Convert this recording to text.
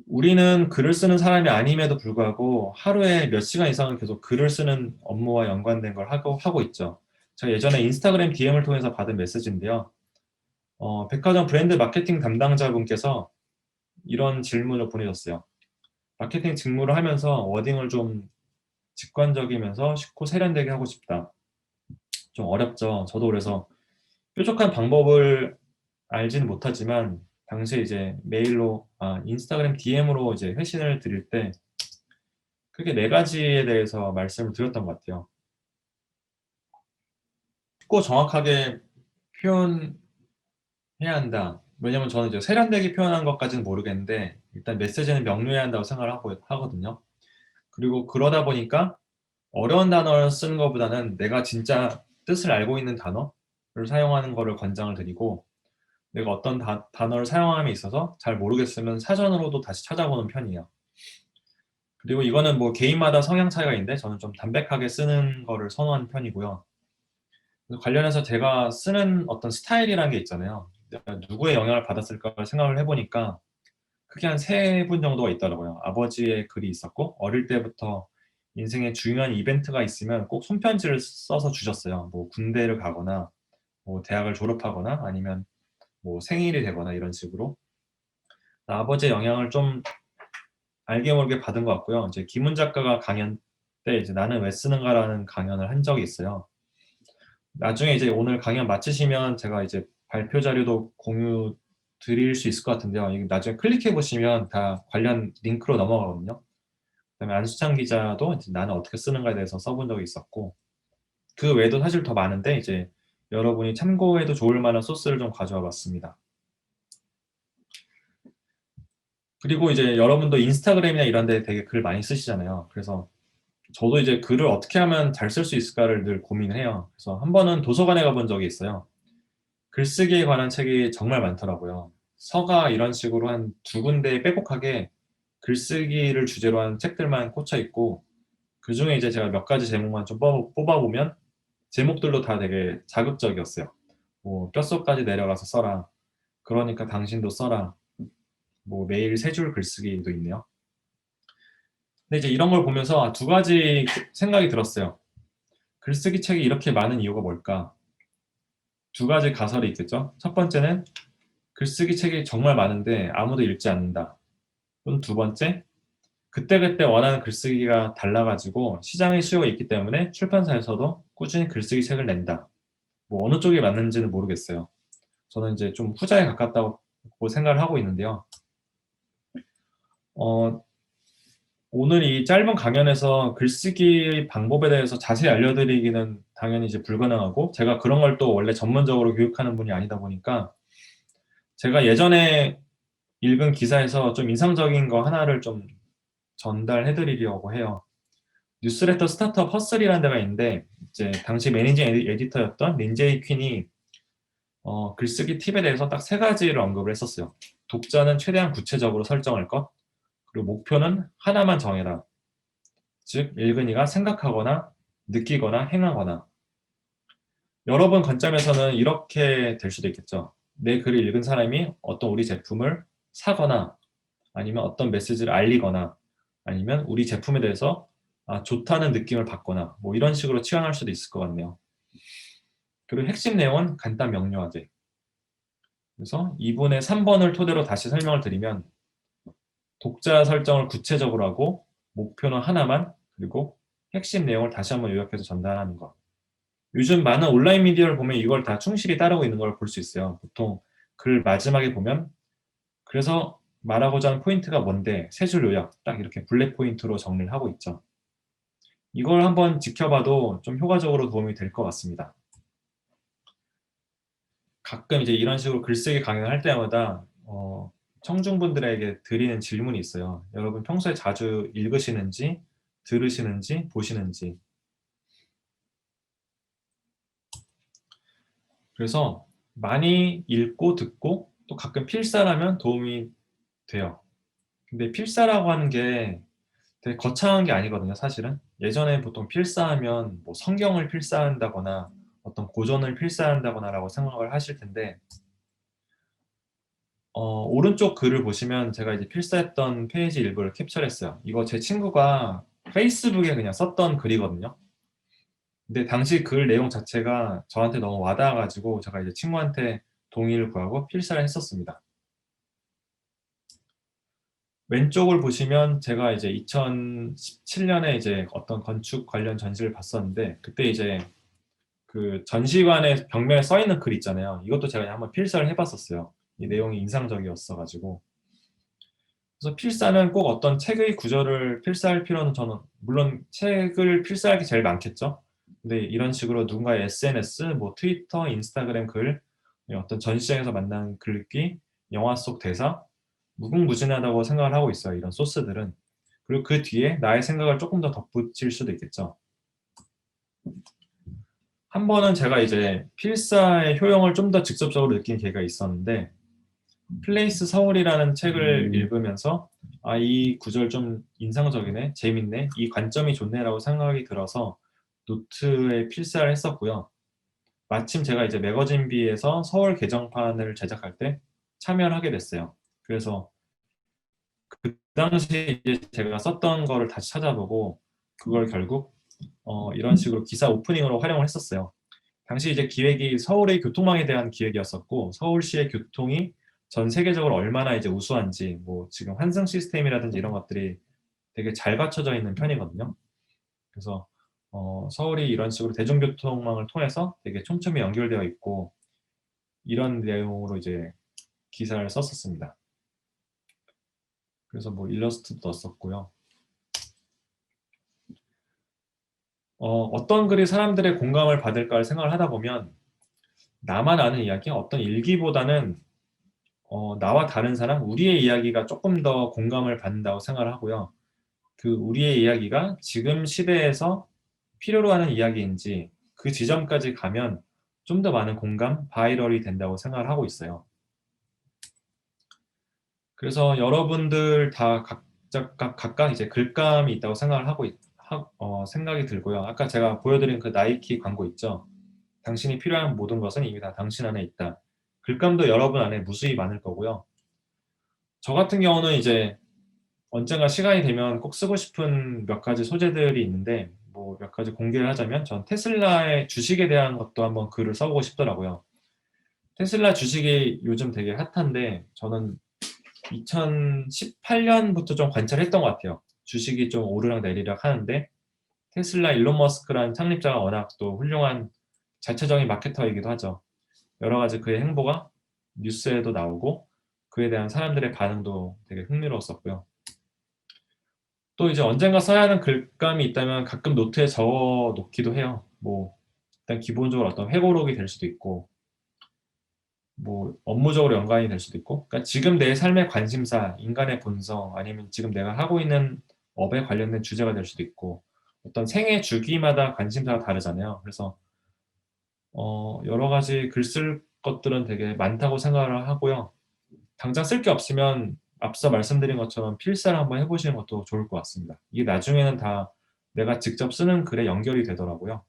우리는 글을 쓰는 사람이 아님에도 불구하고 하루에 몇 시간 이상은 계속 글을 쓰는 업무와 연관된 걸 하고 있죠. 제가 예전에 인스타그램 DM을 통해서 받은 메시지인데요. 백화점 브랜드 마케팅 담당자분께서 이런 질문을 보내셨어요. 마케팅 직무를 하면서 워딩을 좀 직관적이면서 쉽고 세련되게 하고 싶다. 좀 어렵죠. 저도 그래서 뾰족한 방법을 알지는 못하지만 당시에 이제 메일로 인스타그램 DM으로 이제 회신을 드릴 때 크게 네 가지에 대해서 말씀을 드렸던 것 같아요. 쉽고 정확하게 표현해야 한다. 왜냐면 저는 이제 세련되게 표현한 것까지는 모르겠는데 일단 메시지는 명료해야 한다고 생각을 하거든요. 그리고 그러다 보니까 어려운 단어를 쓰는 것보다는 내가 진짜 뜻을 알고 있는 단어를 사용하는 거를 권장을 드리고 내가 어떤 단어를 사용함에 있어서 잘 모르겠으면 사전으로도 다시 찾아보는 편이에요. 그리고 이거는 뭐 개인마다 성향 차이가 있는데 저는 좀 담백하게 쓰는 거를 선호하는 편이고요. 관련해서 제가 쓰는 어떤 스타일이라는 게 있잖아요. 내가 누구의 영향을 받았을까 생각을 해보니까 크게 한 세 분 정도가 있더라고요. 아버지의 글이 있었고 어릴 때부터 인생에 중요한 이벤트가 있으면 꼭 손편지를 써서 주셨어요. 뭐 군대를 가거나 뭐 대학을 졸업하거나 아니면 뭐 생일이 되거나 이런 식으로 아버지의 영향을 좀 알게 모르게 받은 것 같고요. 이제 김훈 작가가 강연 때 이제 나는 왜 쓰는가라는 강연을 한 적이 있어요. 나중에 이제 오늘 강연 마치시면 제가 이제 발표 자료도 공유 드릴 수 있을 것 같은데요. 이거 나중에 클릭해 보시면 다 관련 링크로 넘어가거든요. 그다음에 안수창 기자도 이제 나는 어떻게 쓰는가에 대해서 써본 적이 있었고 그 외에도 사실 더 많은데 이제 여러분이 참고해도 좋을 만한 소스를 좀 가져와 봤습니다. 그리고 이제 여러분도 인스타그램이나 이런 데 되게 글 많이 쓰시잖아요. 그래서 저도 이제 글을 어떻게 하면 잘 쓸 수 있을까를 늘 고민해요. 그래서 한 번은 도서관에 가본 적이 있어요. 글쓰기에 관한 책이 정말 많더라고요. 서가 이런 식으로 한 두 군데 빼곡하게 글쓰기를 주제로 한 책들만 꽂혀 있고 그중에 이제 제가 몇 가지 제목만 좀 뽑아보면 제목들도 다 되게 자극적이었어요. 뭐 뼛속까지 내려가서 써라. 그러니까 당신도 써라. 뭐 매일 세 줄 글쓰기도 있네요. 근데 이제 이런 걸 보면서 두 가지 생각이 들었어요. 글쓰기 책이 이렇게 많은 이유가 뭘까? 두 가지 가설이 있겠죠. 첫 번째는 글쓰기 책이 정말 많은데 아무도 읽지 않는다. 또는 두 번째, 그때그때 원하는 글쓰기가 달라가지고 시장의 수요가 있기 때문에 출판사에서도 꾸준히 글쓰기 책을 낸다. 뭐 어느 쪽이 맞는지는 모르겠어요. 저는 이제 좀 후자에 가깝다고 생각을 하고 있는데요. 어, 오늘 이 짧은 강연에서 글쓰기 방법에 대해서 자세히 알려드리기는 당연히 이제 불가능하고 제가 그런 걸 또 원래 전문적으로 교육하는 분이 아니다 보니까 제가 예전에 읽은 기사에서 좀 인상적인 거 하나를 좀 전달해 드리려고 해요. 뉴스레터 스타트업 허슬이라는 데가 있는데 이제 당시 매니징 에디터였던 린제이 퀸이 글쓰기 팁에 대해서 딱 세 가지를 언급을 했었어요. 독자는 최대한 구체적으로 설정할 것, 그리고 목표는 하나만 정해라. 즉 읽은 이가 생각하거나 느끼거나 행하거나. 여러분 관점에서는 이렇게 될 수도 있겠죠. 내 글을 읽은 사람이 어떤 우리 제품을 사거나 아니면 어떤 메시지를 알리거나 아니면 우리 제품에 대해서 좋다는 느낌을 받거나 뭐 이런 식으로 취향할 수도 있을 것 같네요. 그리고 핵심 내용은 간단 명료하게. 그래서 이분의 3번을 토대로 다시 설명을 드리면 독자 설정을 구체적으로 하고 목표는 하나만 그리고 핵심 내용을 다시 한번 요약해서 전달하는 것. 요즘 많은 온라인 미디어를 보면 이걸 다 충실히 따르고 있는 걸 볼 수 있어요. 보통 글 마지막에 보면 그래서 말하고자 하는 포인트가 뭔데 세 줄 요약 딱 이렇게 블랙 포인트로 정리를 하고 있죠. 이걸 한번 지켜봐도 좀 효과적으로 도움이 될 것 같습니다. 가끔 이제 이런 식으로 글쓰기 강연을 할 때마다 청중분들에게 드리는 질문이 있어요. 여러분 평소에 자주 읽으시는지, 들으시는지, 보시는지. 그래서 많이 읽고 듣고 또 가끔 필사라면 도움이 돼요. 근데 필사라고 하는 게 되게 거창한 게 아니거든요, 사실은. 예전에 보통 필사하면 뭐 성경을 필사한다거나 어떤 고전을 필사한다거나라고 생각을 하실 텐데 오른쪽 글을 보시면 제가 이제 필사했던 페이지 일부를 캡처했어요. 이거 제 친구가 페이스북에 그냥 썼던 글이거든요. 근데 당시 글 내용 자체가 저한테 너무 와닿아가지고 제가 이제 친구한테 동의를 구하고 필사를 했었습니다. 왼쪽을 보시면 제가 이제 2017년에 이제 어떤 건축 관련 전시를 봤었는데 그때 이제 그 전시관의 벽면에 써 있는 글 있잖아요. 이것도 제가 한번 필사를 해봤었어요. 이 내용이 인상적이었어가지고. 그래서 필사는 꼭 어떤 책의 구절을 필사할 필요는 저는 물론 책을 필사할 게 제일 많겠죠. 근데 이런 식으로 누군가의 SNS, 뭐 트위터, 인스타그램 글, 어떤 전시장에서 만난 글귀, 영화 속 대사 무궁무진하다고 생각을 하고 있어요. 이런 소스들은. 그리고 그 뒤에 나의 생각을 조금 더 덧붙일 수도 있겠죠. 한 번은 제가 이제 필사의 효용을 좀 더 직접적으로 느낀 계기가 있었는데 플레이스 서울이라는 책을 읽으면서 아, 이 구절 좀 인상적이네, 재밌네, 이 관점이 좋네라고 생각이 들어서 노트에 필사를 했었고요. 마침 제가 이제 매거진비에서 서울 개정판을 제작할 때 참여를 하게 됐어요. 그래서 그 당시에 이제 제가 썼던 거를 다시 찾아보고 그걸 결국 이런 식으로 기사 오프닝으로 활용을 했었어요. 당시 이제 기획이 서울의 교통망에 대한 기획이었었고 서울시의 교통이 전 세계적으로 얼마나 이제 우수한지 뭐 지금 환승 시스템이라든지 이런 것들이 되게 잘 갖춰져 있는 편이거든요. 그래서 서울이 이런 식으로 대중교통망을 통해서 되게 촘촘히 연결되어 있고 이런 내용으로 이제 기사를 썼었습니다. 그래서 뭐 일러스트도 넣었었고요. 어떤 글이 사람들의 공감을 받을까를 생각을 하다 보면 나만 아는 이야기, 어떤 일기보다는 나와 다른 사람, 우리의 이야기가 조금 더 공감을 받는다고 생각을 하고요. 그 우리의 이야기가 지금 시대에서 필요로 하는 이야기인지 그 지점까지 가면 좀 더 많은 공감, 바이럴이 된다고 생각을 하고 있어요. 그래서 여러분들 다 각각 이제 글감이 있다고 생각을 하고 생각이 들고요. 아까 제가 보여드린 그 나이키 광고 있죠. 당신이 필요한 모든 것은 이미 다 당신 안에 있다. 글감도 여러분 안에 무수히 많을 거고요. 저 같은 경우는 이제 언젠가 시간이 되면 꼭 쓰고 싶은 몇 가지 소재들이 있는데 뭐 몇 가지 공개를 하자면 전 테슬라의 주식에 대한 것도 한번 글을 써보고 싶더라고요. 테슬라 주식이 요즘 되게 핫한데 저는 2018년부터 좀 관찰했던 것 같아요. 주식이 좀 오르락 내리락 하는데 테슬라 일론 머스크라는 창립자가 워낙 또 훌륭한 자체적인 마케터이기도 하죠. 여러 가지 그의 행보가 뉴스에도 나오고 그에 대한 사람들의 반응도 되게 흥미로웠었고요. 또 이제 언젠가 써야 하는 글감이 있다면 가끔 노트에 적어 놓기도 해요. 뭐 일단 기본적으로 어떤 회고록이 될 수도 있고 뭐 업무적으로 연관이 될 수도 있고 그러니까 지금 내 삶의 관심사, 인간의 본성 아니면 지금 내가 하고 있는 업에 관련된 주제가 될 수도 있고 어떤 생애 주기마다 관심사가 다르잖아요. 그래서 여러 가지 글 쓸 것들은 되게 많다고 생각을 하고요. 당장 쓸 게 없으면 앞서 말씀드린 것처럼 필사를 한번 해보시는 것도 좋을 것 같습니다. 이게 나중에는 다 내가 직접 쓰는 글에 연결이 되더라고요.